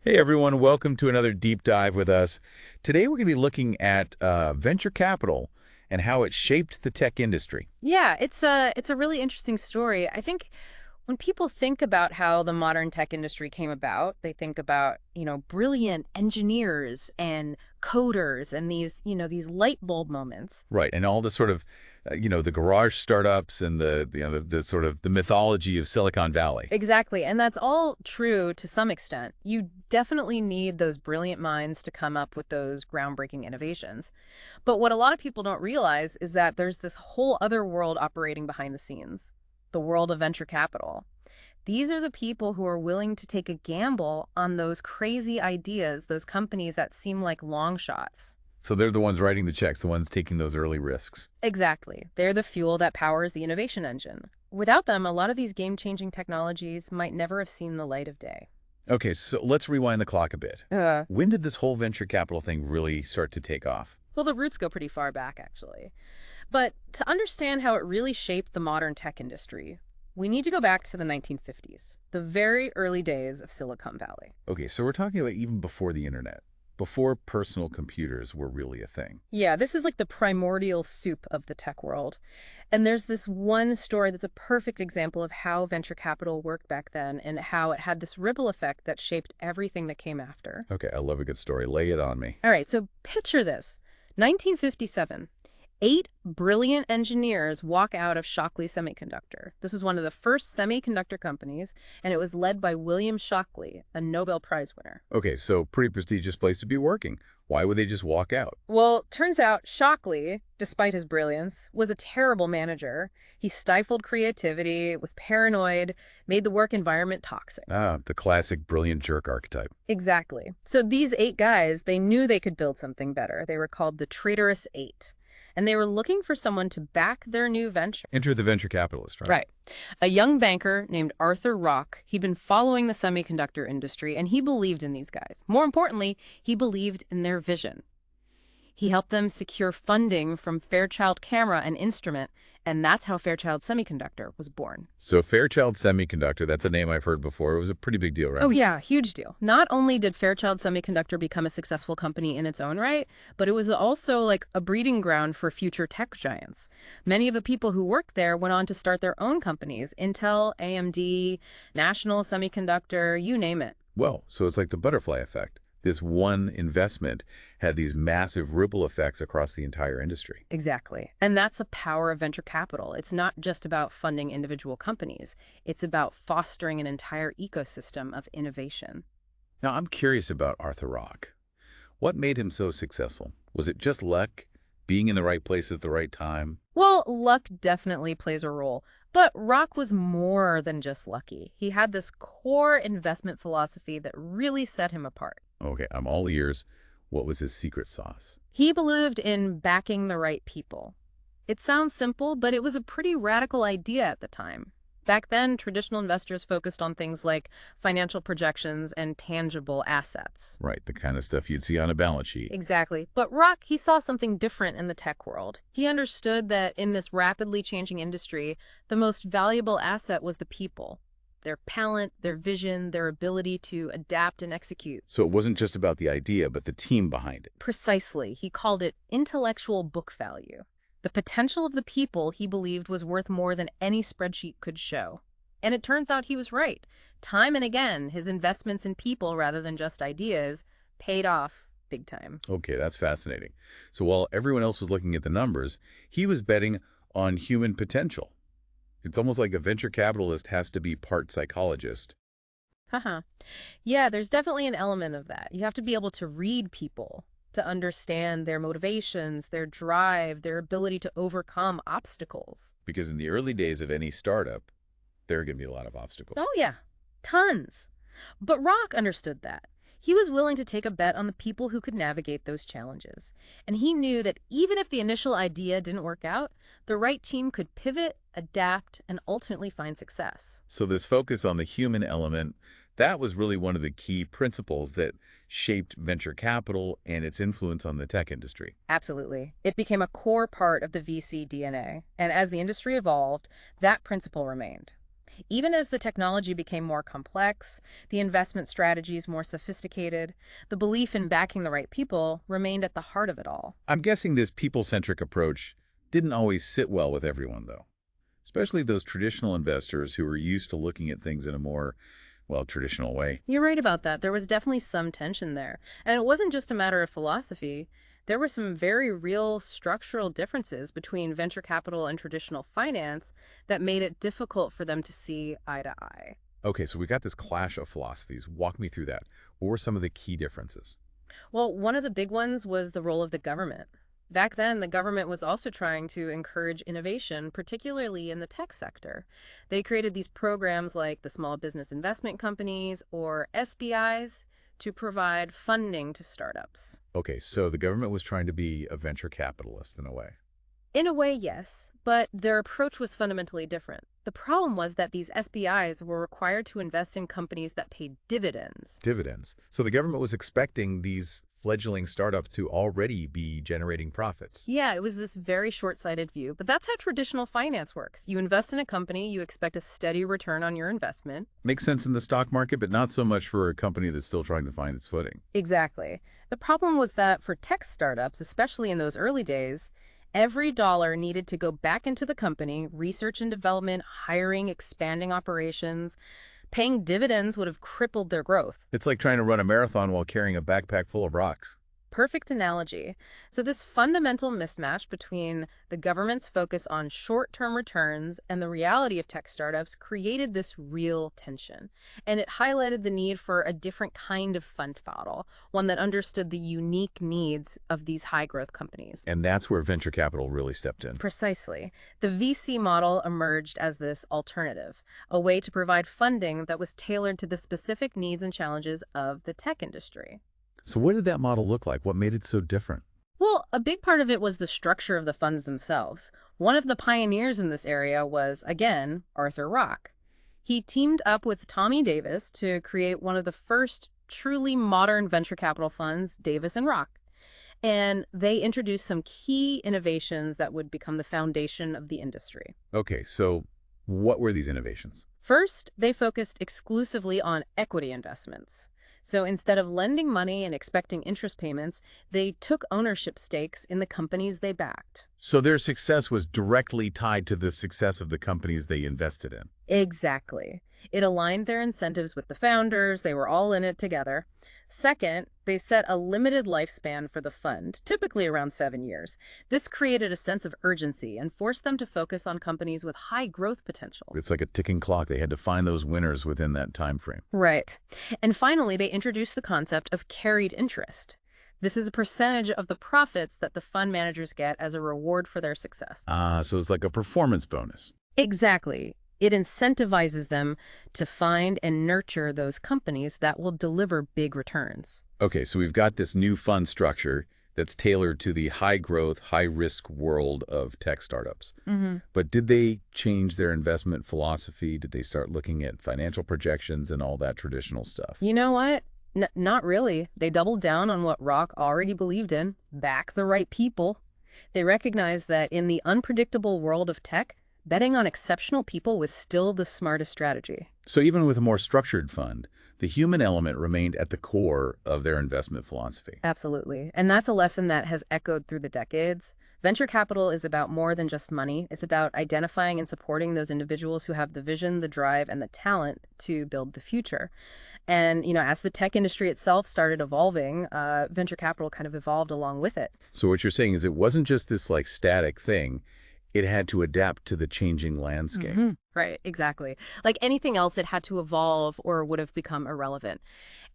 Hey everyone, welcome to another deep dive with us. Today we're going to be looking at venture capital and how it shaped the tech industry. Yeah, it's a really interesting story. I think when people think about how the modern tech industry came about, they think about, brilliant engineers and coders and these light bulb moments. Right, and all the sort of, the garage startups and the sort of the mythology of Silicon Valley. Exactly. And that's all true to some extent. You definitely need those brilliant minds to come up with those groundbreaking innovations. But what a lot of people don't realize is that there's this whole other world operating behind the scenes, the world of venture capital. These are the people who are willing to take a gamble on those crazy ideas, those companies that seem like long shots. So they're the ones writing the checks, the ones taking those early risks. Exactly. They're the fuel that powers the innovation engine. Without them, a lot of these game-changing technologies might never have seen the light of day. Okay, so let's rewind the clock a bit. Uh, When did this whole venture capital thing really start to take off? well, the roots go pretty far back, actually. But to understand how it really shaped the modern tech industry, we need to go back to the 1950s, the very early days of Silicon Valley. Okay, so we're talking about even before the internet, before personal computers were really a thing. Yeah, this is like the primordial soup of the tech world. And there's this one story that's a perfect example of how venture capital worked back then and how it had this ripple effect that shaped everything that came after. Okay, I love a good story. Lay it on me. All right, so picture this. 1957. Eight brilliant engineers walk out of Shockley Semiconductor. This was one of the first semiconductor companies, and it was led by William Shockley, a Nobel Prize winner. Okay, so pretty prestigious place to be working. Why would they just walk out? Well, turns out Shockley, despite his brilliance, was a terrible manager. He stifled creativity, was paranoid, made the work environment toxic. Ah, the classic brilliant jerk archetype. Exactly. So these eight guys, they knew they could build something better. They were called the Traitorous Eight. And they were looking for someone to back their new venture. Enter the venture capitalist, right? Right. A young banker named Arthur Rock, he'd been following the semiconductor industry and he believed in these guys. More importantly, he believed in their vision. He helped them secure funding from Fairchild Camera and Instrument, and that's how Fairchild Semiconductor was born. So Fairchild Semiconductor, that's a name I've heard before. It was a pretty big deal, right? Oh, yeah, huge deal. Not only did Fairchild Semiconductor become a successful company in its own right, but it was also like a breeding ground for future tech giants. Many of the people who worked there went on to start their own companies: Intel, AMD, National Semiconductor, you name it. Well, so it's like the butterfly effect. This one investment had these massive ripple effects across the entire industry. Exactly. And that's the power of venture capital. It's not just about funding individual companies. It's about fostering an entire ecosystem of innovation. Now, I'm curious about Arthur Rock. What made him so successful? Was it just luck, being in the right place at the right time? Well, luck definitely plays a role, but Rock was more than just lucky. He had this core investment philosophy that really set him apart. Okay, I'm all ears. What was his secret sauce? He believed in backing the right people. It sounds simple, but it was a pretty radical idea at the time. Back then, traditional investors focused on things like financial projections and tangible assets. Right, the kind of stuff you'd see on a balance sheet. Exactly. But Rock, he saw something different in the tech world. He understood that in this rapidly changing industry, the most valuable asset was the people. Their talent, their vision, their ability to adapt and execute. So it wasn't just about the idea, but the team behind it. Precisely. He called it intellectual book value. The potential of the people he believed was worth more than any spreadsheet could show. And it turns out he was right. Time and again, his investments in people rather than just ideas paid off big time. Okay, that's fascinating. So while everyone else was looking at the numbers, he was betting on human potential. It's almost like a venture capitalist has to be part psychologist. Haha. Yeah, there's definitely an element of that. You have to be able to read people, to understand their motivations, their drive, their ability to overcome obstacles. Because in the early days of any startup, there are going to be a lot of obstacles. Oh, yeah, tons. But Rock understood that. He was willing to take a bet on the people who could navigate those challenges. And he knew that even if the initial idea didn't work out, the right team could pivot, adapt, and ultimately find success. So this focus on the human element, that was really one of the key principles that shaped venture capital and its influence on the tech industry. Absolutely. It became a core part of the VC DNA. And as the industry evolved, that principle remained. Even as the technology became more complex, the investment strategies more sophisticated, the belief in backing the right people remained at the heart of it all. I'm guessing this people-centric approach didn't always sit well with everyone, though, especially those traditional investors who were used to looking at things in a more, well, traditional way. You're right about that. There was definitely some tension there. And it wasn't just a matter of philosophy. There were some very real structural differences between venture capital and traditional finance that made it difficult for them to see eye to eye. Okay, so we got this clash of philosophies. Walk me through that. What were some of the key differences? Well, one of the big ones was the role of the government. Back then, the government was also trying to encourage innovation, particularly in the tech sector. They created these programs like the Small Business Investment Companies, or SBIs, to provide funding to startups. Okay, so the government was trying to be a venture capitalist in a way. In a way, yes, but their approach was fundamentally different. The problem was that these SBIs were required to invest in companies that paid dividends. Dividends. So the government was expecting these fledgling startups to already be generating profits. Yeah, it was this very short-sighted view, but that's how traditional finance works. You invest in a company, you expect a steady return on your investment. Makes sense in the stock market, but not so much for a company that's still trying to find its footing. Exactly. The problem was that for tech startups, especially in those early days, every dollar needed to go back into the company, research and development, hiring, expanding operations. Paying dividends would have crippled their growth. It's like trying to run a marathon while carrying a backpack full of rocks. Perfect analogy. So this fundamental mismatch between the government's focus on short-term returns and the reality of tech startups created this real tension. And it highlighted the need for a different kind of fund model, one that understood the unique needs of these high-growth companies. And that's where venture capital really stepped in. Precisely. The VC model emerged as this alternative, a way to provide funding that was tailored to the specific needs and challenges of the tech industry. So what did that model look like? What made it so different? Well, a big part of it was the structure of the funds themselves. One of the pioneers in this area was, again, Arthur Rock. He teamed up with Tommy Davis to create one of the first truly modern venture capital funds, Davis and Rock. And they introduced some key innovations that would become the foundation of the industry. Okay, so what were these innovations? First, they focused exclusively on equity investments. So instead of lending money and expecting interest payments, they took ownership stakes in the companies they backed. So their success was directly tied to the success of the companies they invested in. Exactly. It aligned their incentives with the founders. They were all in it together. Second, they set a limited lifespan for the fund, typically around 7 years. This created a sense of urgency and forced them to focus on companies with high growth potential. It's like a ticking clock. They had to find those winners within that time frame. Right. And finally, they introduced the concept of carried interest. This is a percentage of the profits that the fund managers get as a reward for their success. So it's like a performance bonus. Exactly. It incentivizes them to find and nurture those companies that will deliver big returns. Okay, so we've got this new fund structure that's tailored to the high-growth, high-risk world of tech startups. But did they change their investment philosophy? Did they start looking at financial projections and all that traditional stuff? You know what? Not really. They doubled down on what Rock already believed in, back the right people. They recognized that in the unpredictable world of tech, betting on exceptional people was still the smartest strategy. So even with a more structured fund, the human element remained at the core of their investment philosophy. Absolutely. And that's a lesson that has echoed through the decades. Venture capital is about more than just money. It's about identifying and supporting those individuals who have the vision, the drive, and the talent to build the future. And, as the tech industry itself started evolving, venture capital kind of evolved along with it. So what you're saying is it wasn't just this like static thing. It had to adapt to the changing landscape. Right, exactly. Like anything else, it had to evolve or would have become irrelevant.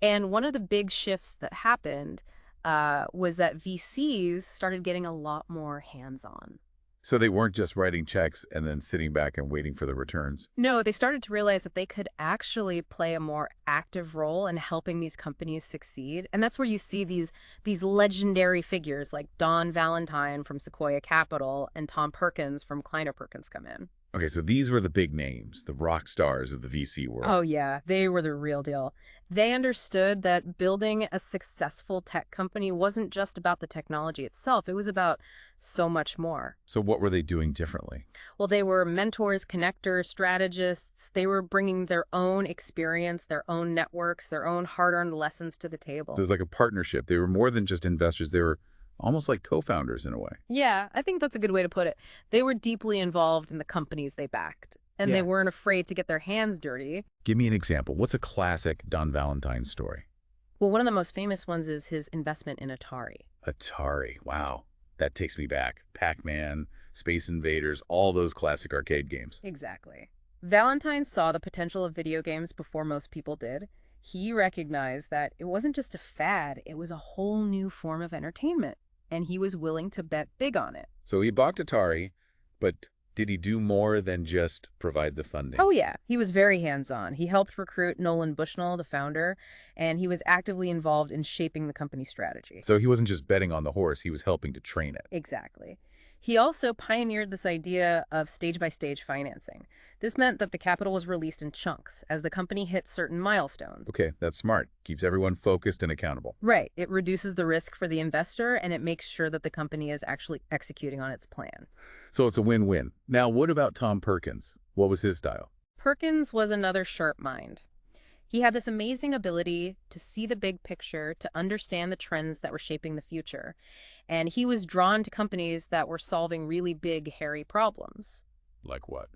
And one of the big shifts that happened was that VCs started getting a lot more hands-on. So they weren't just writing checks and then sitting back and waiting for the returns. No, they started to realize that they could actually play a more active role in helping these companies succeed. And that's where you see these legendary figures like Don Valentine from Sequoia Capital and Tom Perkins from Kleiner Perkins come in. Okay, so these were the big names, the rock stars of the VC world. Oh, yeah, they were the real deal. They understood that building a successful tech company wasn't just about the technology itself, it was about so much more. So what were they doing differently? Well, they were mentors, connectors, strategists. They were bringing their own experience, their own networks, their own hard-earned lessons to the So it table. was like a partnership. They were more than just investors. They were almost like co-founders in a way. Yeah, I think that's a good way to put it. They were deeply involved in the companies they backed, and they Yeah. weren't afraid to get their hands dirty. Give me an example. What's a classic Don Valentine story? Well, one of the most famous ones is his investment in Atari. Atari. Wow. That takes me back. Pac-Man, Space Invaders, all those classic arcade games. Exactly. Valentine saw the potential of video games before most people did. He recognized that it wasn't just a fad, it was a whole new form of entertainment, and he was willing to bet big on it. So he bought Atari, but did he do more than just provide the funding? Oh, yeah. He was very hands-on. He helped recruit Nolan Bushnell, the founder, and he was actively involved in shaping the company's strategy. So he wasn't just betting on the horse, he was helping to train it. Exactly. He also pioneered this idea of stage-by-stage financing. This meant that the capital was released in chunks as the company hit certain milestones. Okay, that's smart. Keeps everyone focused and accountable. Right. It reduces the risk for the investor, and it makes sure that the company is actually executing on its plan. So it's a win-win. Now, what about Tom Perkins? What was his style? Perkins was another sharp mind. He had this amazing ability to see the big picture, to understand the trends that were shaping the future. And he was drawn to companies that were solving really big, hairy problems. Like what?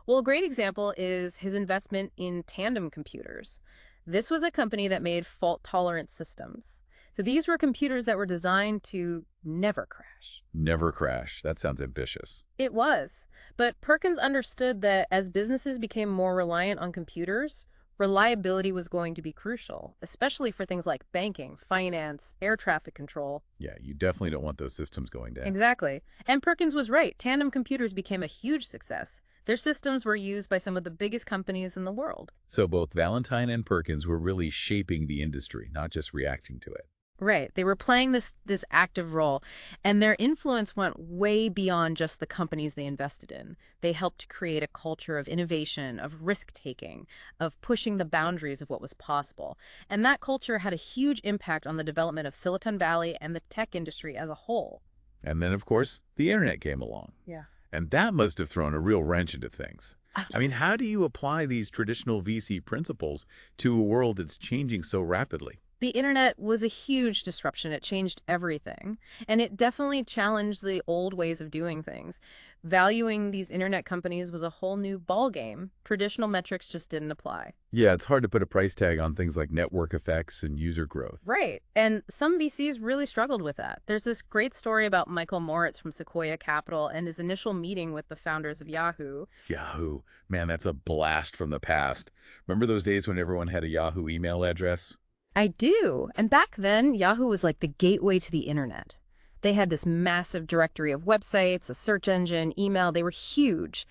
Well, a great example is his investment in Tandem Computers. This was a company that made fault-tolerant systems. So these were computers that were designed to never crash. Never crash. That sounds ambitious. It was. But Perkins understood that as businesses became more reliant on computers, reliability was going to be crucial, especially for things like banking, finance, air traffic control. Yeah, you definitely don't want those systems going down. Exactly. And Perkins was right. Tandem Computers became a huge success. Their systems were used by some of the biggest companies in the world. So both Valentine and Perkins were really shaping the industry, not just reacting to it. Right. They were playing this active role, and their influence went way beyond just the companies they invested in. They helped to create a culture of innovation, of risk-taking, of pushing the boundaries of what was possible. And that culture had a huge impact on the development of Silicon Valley and the tech industry as a whole. And then, of course, the internet came along. Yeah. And that must have thrown a real wrench into things. I mean, how do you apply these traditional VC principles to a world that's changing so rapidly? The internet was a huge disruption. It changed everything. And it definitely challenged the old ways of doing things. Valuing these internet companies was a whole new ballgame. Traditional metrics just didn't apply. Yeah, it's hard to put a price tag on things like network effects and user growth. Right. And some VCs really struggled with that. There's this great story about Michael Moritz from Sequoia Capital and his initial meeting with the founders of Yahoo. Yahoo. Man, that's a blast from the past. Remember those days when everyone had a Yahoo email address? I do. And back then, Yahoo was like the gateway to the internet. They had this massive directory of websites, a search engine, email. They were huge.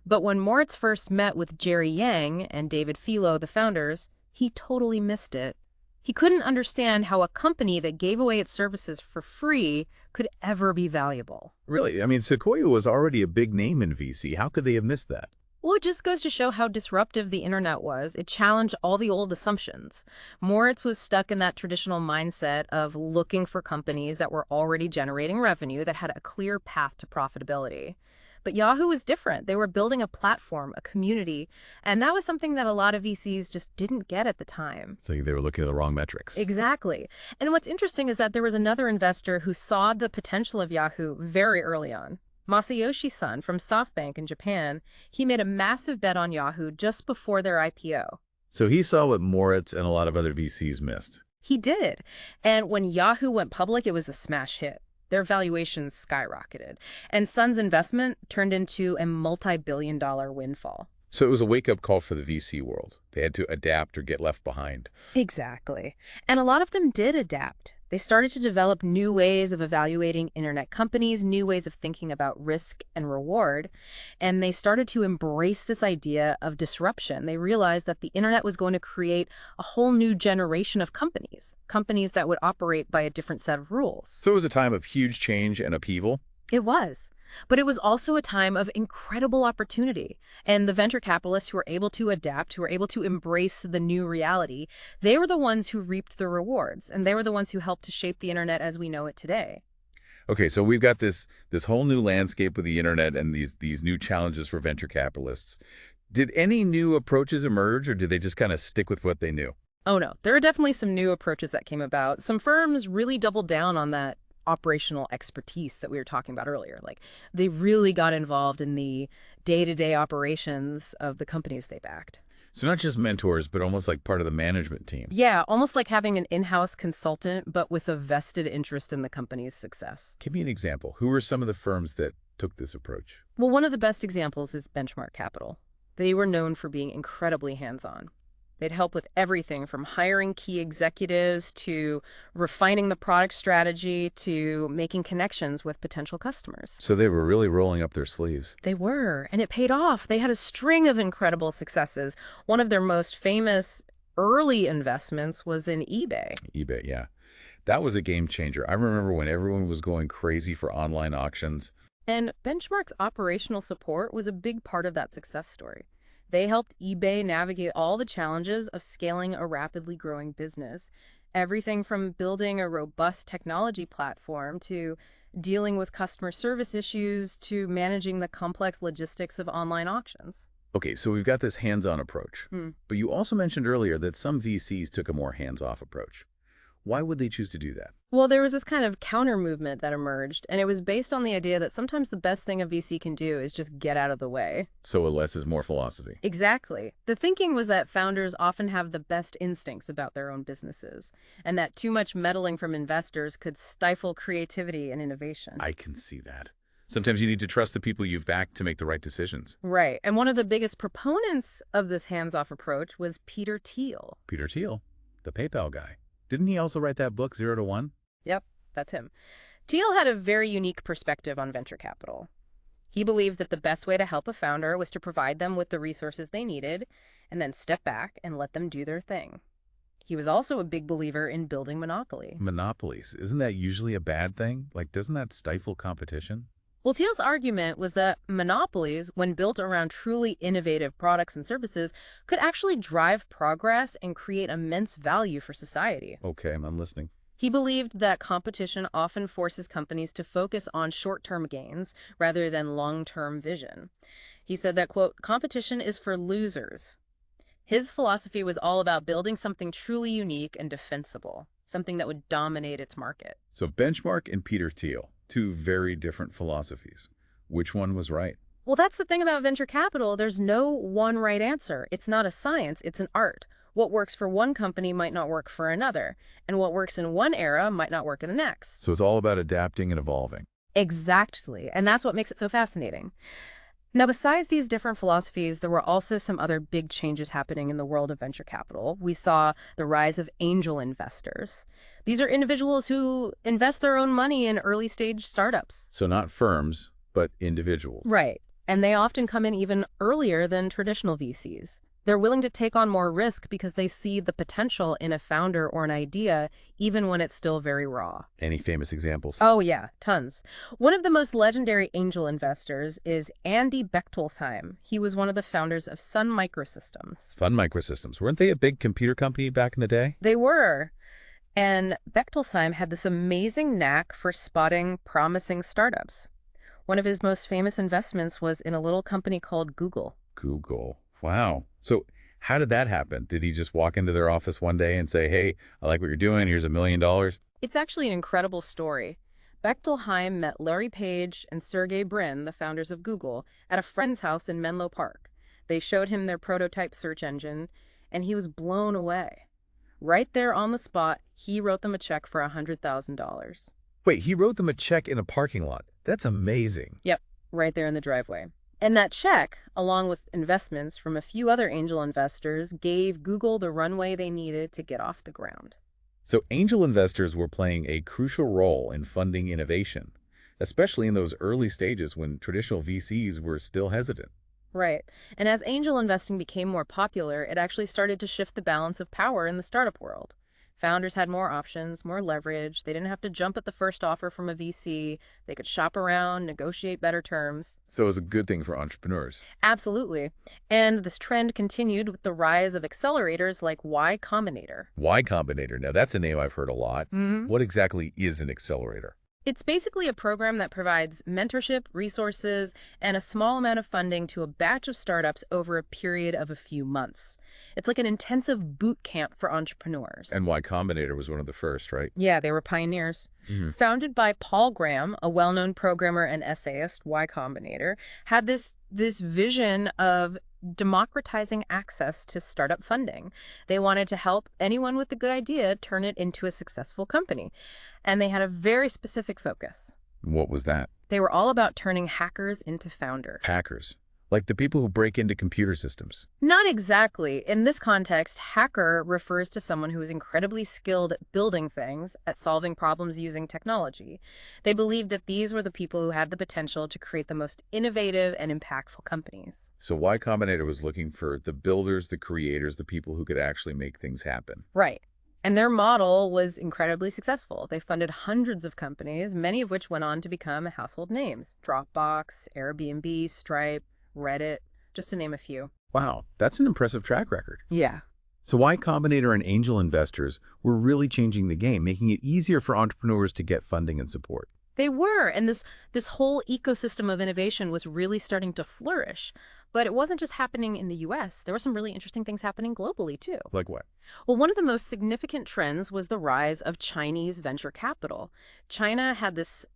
But when Moritz first met with Jerry Yang and David Filo, the founders, he totally missed it. He couldn't understand how a company that gave away its services for free could ever be valuable. Really? I mean, Sequoia was already a big name in VC. How could they have missed that? Well, it just goes to show how disruptive the internet was. It challenged all the old assumptions. Moritz was stuck in that traditional mindset of looking for companies that were already generating revenue, that had a clear path to profitability. But Yahoo was different. They were building a platform, a community, and that was something that a lot of VCs just didn't get at the time. So they were looking at the wrong metrics. Exactly. And what's interesting is that there was another investor who saw the potential of Yahoo very early on. Masayoshi Son from SoftBank in Japan, he made a massive bet on Yahoo just before their IPO. So he saw what Moritz and a lot of other VCs missed. He did. And when Yahoo went public, it was a smash hit. Their valuations skyrocketed. And Son's investment turned into a multi-billion-dollar windfall. So it was a wake-up call for the VC world. They had to adapt or get left behind. Exactly. And a lot of them did adapt. They started to develop new ways of evaluating internet companies, new ways of thinking about risk and reward, and they started to embrace this idea of disruption. They realized that the internet was going to create a whole new generation of companies, companies that would operate by a different set of rules. So it was a time of huge change and upheaval. It was. But it was also a time of incredible opportunity. And the venture capitalists who were able to adapt, who were able to embrace the new reality, they were the ones who reaped the rewards, and they were the ones who helped to shape the internet as we know it today. Okay, so we've got this whole new landscape with the internet and these new challenges for venture capitalists. Did any new approaches emerge, or did they just kind of stick with what they knew? Oh no, there are definitely some new approaches that came about. Some firms really doubled down on that operational expertise that we were talking about earlier. Like they really got involved in the day-to-day operations of the companies they backed. So not just mentors, but almost like part of the management team. Yeah, almost like having an in-house consultant, but with a vested interest in the company's success. Give me an example. Who are some of the firms that took this approach? Well, one of the best examples is Benchmark Capital. They were known for being incredibly hands-on. They'd help with everything from hiring key executives to refining the product strategy to making connections with potential customers. So they were really rolling up their sleeves. They were, and it paid off. They had a string of incredible successes. One of their most famous early investments was in eBay. eBay, yeah. That was a game changer. I remember when everyone was going crazy for online auctions. And Benchmark's operational support was a big part of that success story. They helped eBay navigate all the challenges of scaling a rapidly growing business, everything from building a robust technology platform to dealing with customer service issues to managing the complex logistics of online auctions. Okay, so we've got this hands-on approach. But you also mentioned earlier that some VCs took a more hands-off approach. Why would they choose to do that? Well, there was this kind of counter movement that emerged, and it was based on the idea that sometimes the best thing a VC can do is just get out of the way. So a less is more philosophy. Exactly. The thinking was that founders often have the best instincts about their own businesses, and that too much meddling from investors could stifle creativity and innovation. I can see that. Sometimes you need to trust the people you've backed to make the right decisions. Right. And one of the biggest proponents of this hands-off approach was Peter Thiel. Peter Thiel, the PayPal guy. Didn't he also write that book, 0 to 1? Yep, that's him. Thiel had a very unique perspective on venture capital. He believed that the best way to help a founder was to provide them with the resources they needed and then step back and let them do their thing. He was also a big believer in building monopoly. Monopolies. Isn't that usually a bad thing? Like, doesn't that stifle competition? Well, Thiel's argument was that monopolies, when built around truly innovative products and services, could actually drive progress and create immense value for society. Okay, I'm listening. He believed that competition often forces companies to focus on short-term gains rather than long-term vision. He said that, quote, competition is for losers. His philosophy was all about building something truly unique and defensible, something that would dominate its market. So Benchmark and Peter Thiel, two very different philosophies. Which one was right? Well, that's the thing about venture capital. There's no one right answer. It's not a science, it's an art. What works for one company might not work for another, and what works in one era might not work in the next. So it's all about adapting and evolving. Exactly, and that's what makes it so fascinating. Now, besides these different philosophies, there were also some other big changes happening in the world of venture capital. We saw the rise of angel investors. These are individuals who invest their own money in early-stage startups. So not firms, but individuals. Right, and they often come in even earlier than traditional VCs. They're willing to take on more risk because they see the potential in a founder or an idea, even when it's still very raw. Any famous examples? Oh, yeah, tons. One of the most legendary angel investors is Andy Bechtolsheim. He was one of the founders of Sun Microsystems. Sun Microsystems. Weren't they a big computer company back in the day? They were. And Bechtolsheim had this amazing knack for spotting promising startups. One of his most famous investments was in a little company called Google. Google. Wow. So how did that happen? Did he just walk into their office one day and say, hey, I like what you're doing. Here's $1 million? It's actually an incredible story. Bechtolsheim met Larry Page and Sergey Brin, the founders of Google, at a friend's house in Menlo Park. They showed him their prototype search engine, and he was blown away. Right there on the spot, he wrote them a check for $100,000. Wait, he wrote them a check in a parking lot. That's amazing. Yep, right there in the driveway. And that check, along with investments from a few other angel investors, gave Google the runway they needed to get off the ground. So angel investors were playing a crucial role in funding innovation, especially in those early stages when traditional VCs were still hesitant. Right. And as angel investing became more popular, it actually started to shift the balance of power in the startup world. Founders had more options, more leverage. They didn't have to jump at the first offer from a VC. They could shop around, negotiate better terms. So it was a good thing for entrepreneurs. Absolutely. And this trend continued with the rise of accelerators like Y Combinator. Y Combinator. Now, that's a name I've heard a lot. Mhm. What exactly is an accelerator? It's basically a program that provides mentorship, resources, and a small amount of funding to a batch of startups over a period of a few months. It's like an intensive boot camp for entrepreneurs. And Y Combinator was one of the first, right? Yeah, they were pioneers. Mhm. Founded by Paul Graham, a well-known programmer and essayist, Y Combinator, had this vision of democratizing access to startup funding. They wanted to help anyone with a good idea turn it into a successful company. And they had a very specific focus. What was that? They were all about turning hackers into founders. Hackers. Like the people who break into computer systems. Not exactly. In this context, hacker refers to someone who is incredibly skilled at building things, at solving problems using technology. They believed that these were the people who had the potential to create the most innovative and impactful companies. So Y Combinator was looking for the builders, the creators, the people who could actually make things happen. Right. And their model was incredibly successful. They funded hundreds of companies, many of which went on to become household names. Dropbox, Airbnb, Stripe, Reddit, just to name a few. Wow, that's an impressive track record. Yeah. So Y Combinator and angel investors were really changing the game, making it easier for entrepreneurs to get funding and support. They were, and this whole ecosystem of innovation was really starting to flourish. But it wasn't just happening in the US. There were some really interesting things happening globally, too. Like what? Well, one of the most significant trends was the rise of Chinese venture capital. China had this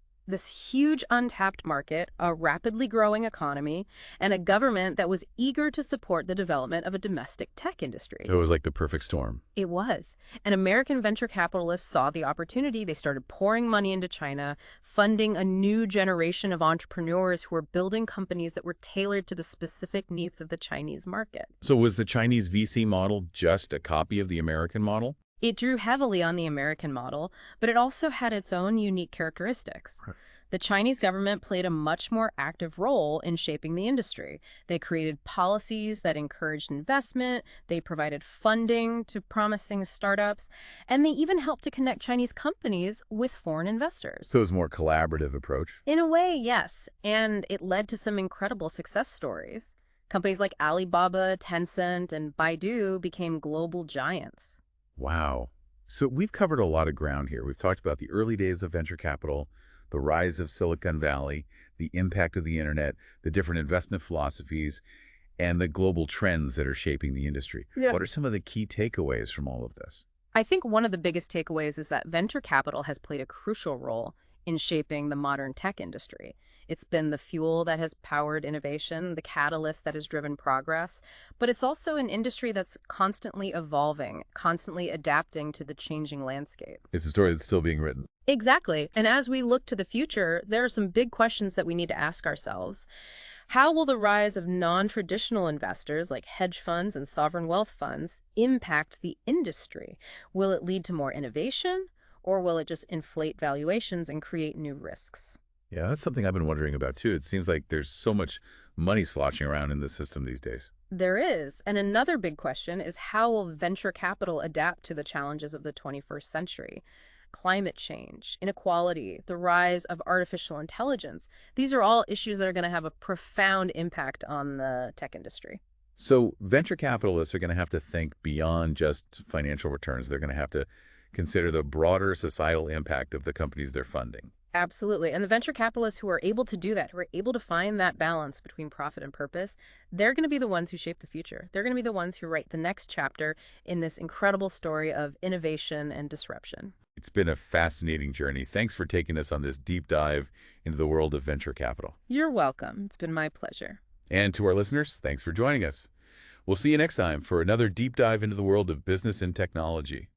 huge untapped market, a rapidly growing economy, and a government that was eager to support the development of a domestic tech industry. So it was like the perfect storm. It was. And American venture capitalists saw the opportunity. They started pouring money into China, funding a new generation of entrepreneurs who were building companies that were tailored to the specific needs of the Chinese market. So was the Chinese VC model just a copy of the American model? It drew heavily on the American model, but it also had its own unique characteristics. Right. The Chinese government played a much more active role in shaping the industry. They created policies that encouraged investment, they provided funding to promising startups, and they even helped to connect Chinese companies with foreign investors. So it was a more collaborative approach. In a way, yes, and it led to some incredible success stories. Companies like Alibaba, Tencent, and Baidu became global giants. Wow. So we've covered a lot of ground here. We've talked about the early days of venture capital, the rise of Silicon Valley, the impact of the internet, the different investment philosophies, and the global trends that are shaping the industry. Yeah. What are some of the key takeaways from all of this? I think one of the biggest takeaways is that venture capital has played a crucial role in shaping the modern tech industry. It's been the fuel that has powered innovation, the catalyst that has driven progress, but it's also an industry that's constantly evolving, constantly adapting to the changing landscape. It's a story that's still being written. Exactly. And as we look to the future, there are some big questions that we need to ask ourselves. How will the rise of non-traditional investors like hedge funds and sovereign wealth funds impact the industry? Will it lead to more innovation, or will it just inflate valuations and create new risks? Yeah, that's something I've been wondering about too. It seems like there's so much money sloshing around in the system these days. There is. And another big question is, how will venture capital adapt to the challenges of the 21st century? Climate change, inequality, the rise of artificial intelligence. These are all issues that are going to have a profound impact on the tech industry. So venture capitalists are going to have to think beyond just financial returns. They're going to have to consider the broader societal impact of the companies they're funding. Absolutely. And the venture capitalists who are able to do that, who are able to find that balance between profit and purpose, they're going to be the ones who shape the future. They're going to be the ones who write the next chapter in this incredible story of innovation and disruption. It's been a fascinating journey. Thanks for taking us on this deep dive into the world of venture capital. You're welcome. It's been my pleasure. And to our listeners, thanks for joining us. We'll see you next time for another deep dive into the world of business and technology.